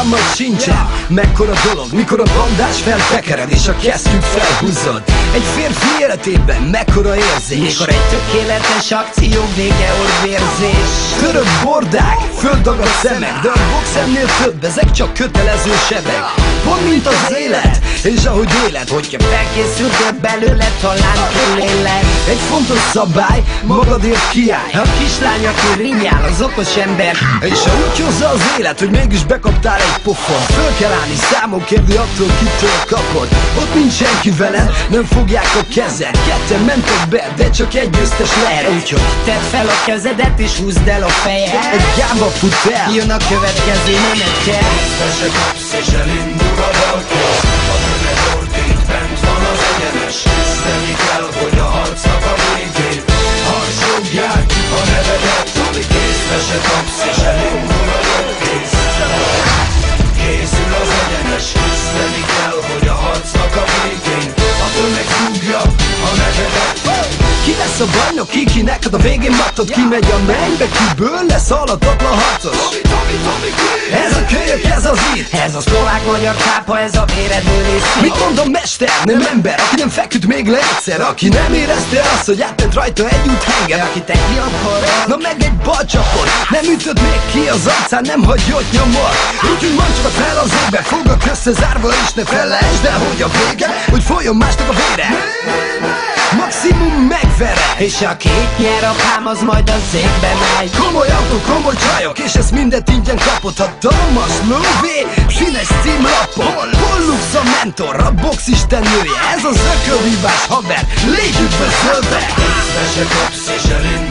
fogalmad sincsen, mekkora dolog, mikor a bandás feltekered és a kesztyűt felhúzod. Egy férfi életében mekkora érzés, mikor egy tökéletes akció vége orvérzés. Török bordák, földdagad szemek, de a boxemnél több, ezek csak kötelező sebek. Pont mint az élet, és ahogy éled, hogyha felkészültél belőle, talán túléled. Egy fontos szabály, magadért kiállj. A kislány, aki rinyál, az okos ember. És ha úgy hozza az élet, hogy mégis bekaptál egy pofon, föl kell állni, számon kérni attól, kitől kapod. Ott nincs senki veled, nem fogják a kezed. Ketten mentek be, de csak egy győztes lehet. Úgyhogy tedd fel a kezedet és húzd el a fejed. Egy gába fut el, jön a következő menet kell. Észre se kapsz és elindul a dalkész. A tömeg ordít, bent van az egyenes. Tisztelni kell, hogy a harcnak a végén harsogják a nevedet, amíg észre se kapsz és elindul a dalkész. Készül az egyenes, tisztelni kell, hogy a harcnak a végén a tömeg rúgja a nevedet. ki lesz a bajnok, ki neked a végén matod, ki megy a mennybe, kiből lesz halhatatlan harcos. Ez a kölyök, ez az itt, ez a szlovák-magyar cápa, ez a véredő rész. Mit mondom, mester, nem ember, aki nem feküdt még le egyszer, aki nem érezte azt, hogy átment rajta egy úthenger, aki tegnyi akkor na meg egy balcsapot, nem ütött még ki az arcán, nem hagyott nyomor. Úgyhogy mondd csak fel az égbe, fogak összezárva és ne felejtsd el, hogy a vége, hogy folyjon másnak a vére. Maximum megvere, és aki itt nyer a pám, az majd az égbe megy. Komoly autó, komoly csajok, és ezt mindet ingyen kapott. Hatalmas lóvé, színes címlapon. Pollux a mentor, a box istennője, ez az ökölvívás haver, légy üdvözölve. Észre se kapsz és elindul